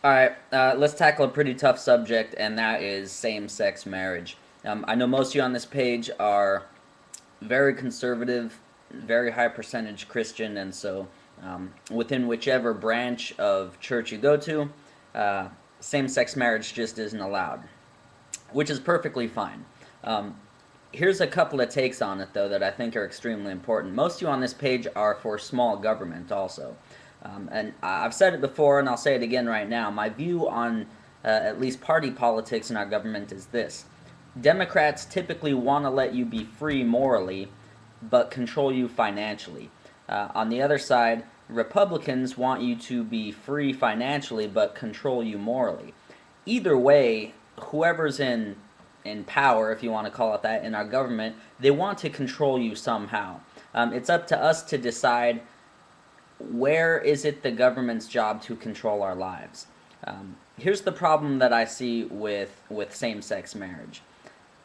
Alright, let's tackle a pretty tough subject, and that is same-sex marriage. I know most of you on this page are very conservative, very high percentage Christian, and so within whichever branch of church you go to, uh, same-sex marriage just isn't allowed, which is perfectly fine. Um, Here's a couple of takes on it, though, that I think are extremely important. Most of you on this page are for small government, also. And I've said it before, and I'll say it again right now. My view on at least party politics in our government is this: Democrats typically want to let you be free morally, but control you financially. On the other side, Republicans want you to be free financially, but control you morally. Either way, whoever's in power, if you want to call it that, in our government, they want to control you somehow. It's up to us to decide where is it the government's job to control our lives. Here's the problem that I see with same-sex marriage.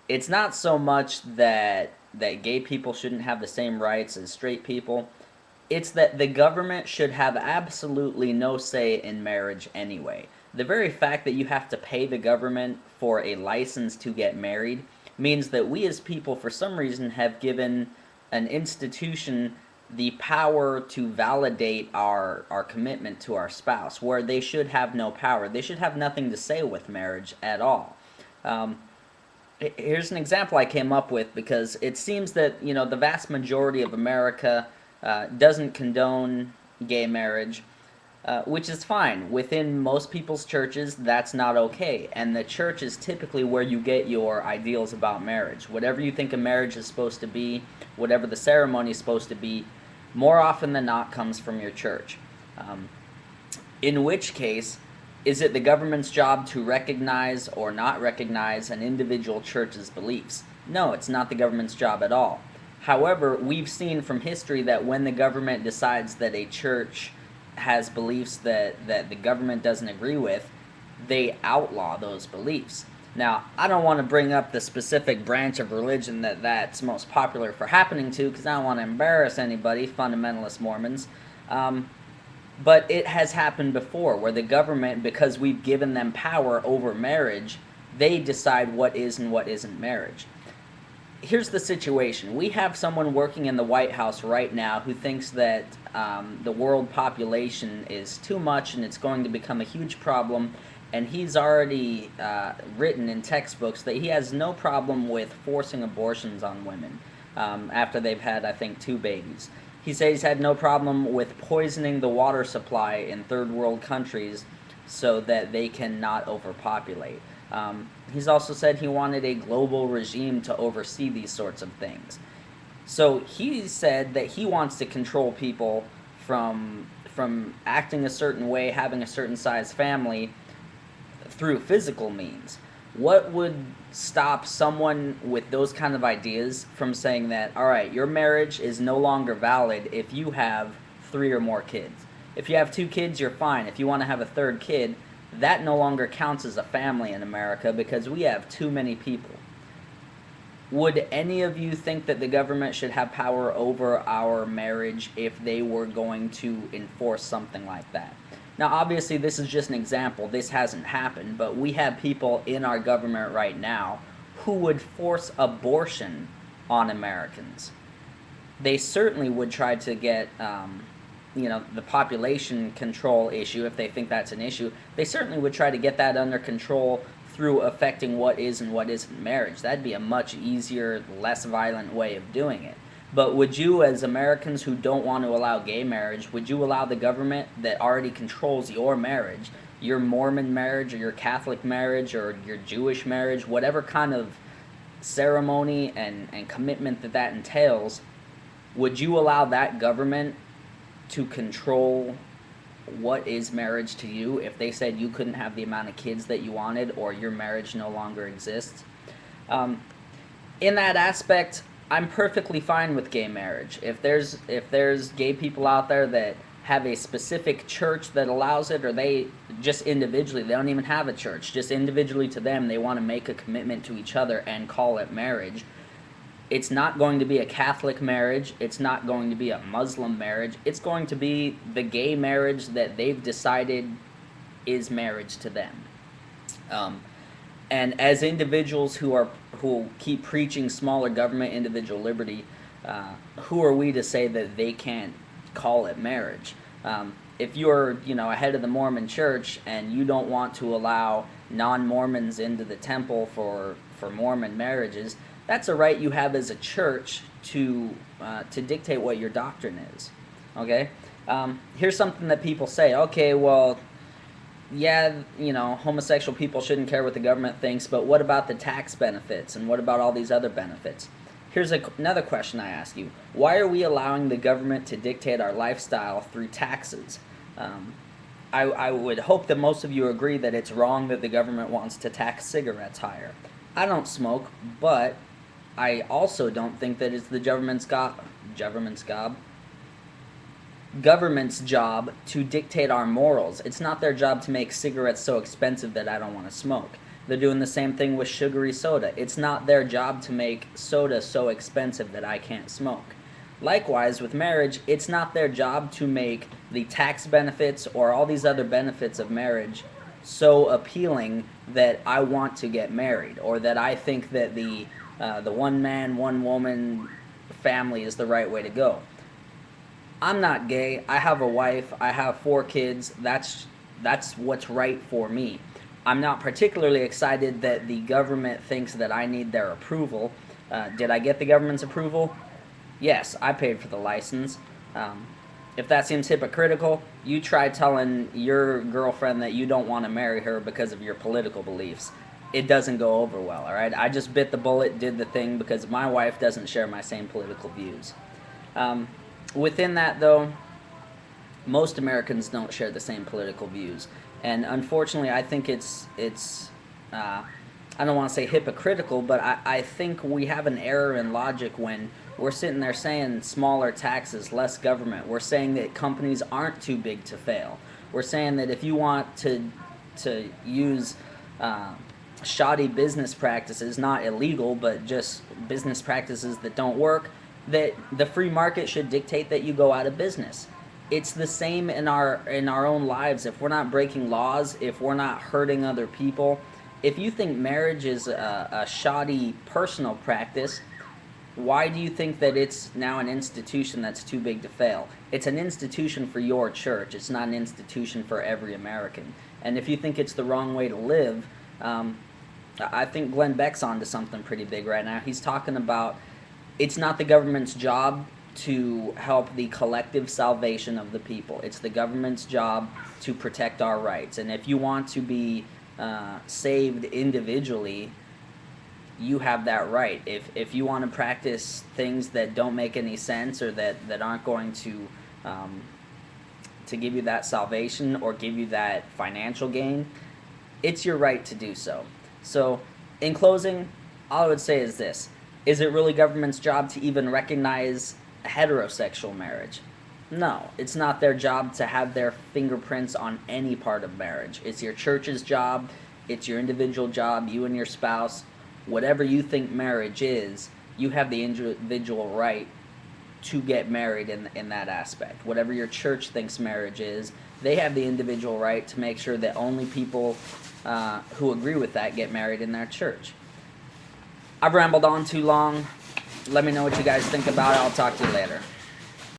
It's not so much that gay people shouldn't have the same rights as straight people. It's that the government should have absolutely no say in marriage anyway. The very fact that you have to pay the government for a license to get married means that we as people, for some reason, have given an institution the power to validate our commitment to our spouse, where they should have no power. They should have nothing to say with marriage at all. Um, Here's an example I came up with because it seems that the vast majority of America doesn't condone gay marriage, which is fine. Within most people's churches, that's not okay, and the church is typically where you get your ideals about marriage. Whatever you think a marriage is supposed to be, whatever the ceremony is supposed to be, more often than not comes from your church. Um, in which case, is it the government's job to recognize or not recognize an individual church's beliefs? No, it's not the government's job at all. However, we've seen from history that when the government decides that a church has beliefs that the government doesn't agree with, they outlaw those beliefs. Now, I don't want to bring up the specific branch of religion that's most popular for happening to, because I don't want to embarrass anybody, fundamentalist Mormons. Um, but it has happened before where the government, because we've given them power over marriage, they decide what is and what isn't marriage. Here's the situation. We have someone working in the White House right now who thinks that the world population is too much and it's going to become a huge problem, and he's already written in textbooks that he has no problem with forcing abortions on women after they've had, I think, 2 babies. He said he's had no problem with poisoning the water supply in third world countries so that they can not overpopulate. He's also said he wanted a global regime to oversee these sorts of things. So he said that he wants to control people from acting a certain way, having a certain size family through physical means. What would stop someone with those kind of ideas from saying that, all right, your marriage is no longer valid if you have 3 or more kids? If you have 2 kids, you're fine. If you want to have a third kid, that no longer counts as a family in America because we have too many people. Would any of you think that the government should have power over our marriage if they were going to enforce something like that? Now, obviously, this is just an example. This hasn't happened, but we have people in our government right now who would force abortion on Americans. They certainly would try to get, the population control issue, if they think that's an issue. They certainly would try to get that under control through affecting what is and what isn't marriage. That'd be a much easier, less violent way of doing it. But would you, as Americans who don't want to allow gay marriage, would you allow the government that already controls your marriage, your Mormon marriage or your Catholic marriage or your Jewish marriage, whatever kind of ceremony and commitment that entails, would you allow that government to control what is marriage to you if they said you couldn't have the amount of kids that you wanted or your marriage no longer exists? Um, in that aspect, I'm perfectly fine with gay marriage. If there's gay people out there that have a specific church that allows it, or they just individually, they don't even have a church, just individually to them, they want to make a commitment to each other and call it marriage. It's not going to be a Catholic marriage. It's not going to be a Muslim marriage. It's going to be the gay marriage that they've decided is marriage to them. And as individuals who keep preaching smaller government, individual liberty, who are we to say that they can't call it marriage? If you're a head of the Mormon Church and you don't want to allow non-Mormons into the temple for Mormon marriages, that's a right you have as a church to dictate what your doctrine is. Okay, here's something that people say. Okay, well, yeah, homosexual people shouldn't care what the government thinks, but what about the tax benefits, and what about all these other benefits? Here's another question I ask you. Why are we allowing the government to dictate our lifestyle through taxes? I would hope that most of you agree that it's wrong that the government wants to tax cigarettes higher. I don't smoke, but I also don't think that it's the government's job to dictate our morals. It's not their job to make cigarettes so expensive that I don't want to smoke. They're doing the same thing with sugary soda. It's not their job to make soda so expensive that I can't smoke. Likewise, with marriage, it's not their job to make the tax benefits or all these other benefits of marriage so appealing that I want to get married, or that I think that the one man, one woman family is the right way to go. I'm not gay. I have a wife. I have 4 kids. That's what's right for me. I'm not particularly excited that the government thinks that I need their approval. Did I get the government's approval? Yes, I paid for the license. If that seems hypocritical, you try telling your girlfriend that you don't want to marry her because of your political beliefs. It doesn't go over well, alright? I just bit the bullet, did the thing, because my wife doesn't share my same political views. Within that, though, most Americans don't share the same political views. And unfortunately, I think it's I don't want to say hypocritical, but I think we have an error in logic when we're sitting there saying smaller taxes, less government. We're saying that companies aren't too big to fail. We're saying that if you want to use shoddy business practices, not illegal, but just business practices that don't work, that the free market should dictate that you go out of business. It's the same in our own lives. If we're not breaking laws, if we're not hurting other people, if you think marriage is a shoddy personal practice, why do you think that it's now an institution that's too big to fail? It's an institution for your church. It's not an institution for every American. And if you think it's the wrong way to live, I think Glenn Beck's onto something pretty big right now. He's talking about it's not the government's job to help the collective salvation of the people. It's the government's job to protect our rights. And if you want to be saved individually, you have that right. If you want to practice things that don't make any sense, or that aren't going to give you that salvation or give you that financial gain, it's your right to do so. So, in closing, all I would say is this. Is it really government's job to even recognize heterosexual marriage? No, it's not their job to have their fingerprints on any part of marriage. It's your church's job, it's your individual job, you and your spouse. Whatever you think marriage is, you have the individual right to get married in that aspect. Whatever your church thinks marriage is, they have the individual right to make sure that only people who agree with that get married in their church. I've rambled on too long. Let me know what you guys think about it. I'll talk to you later.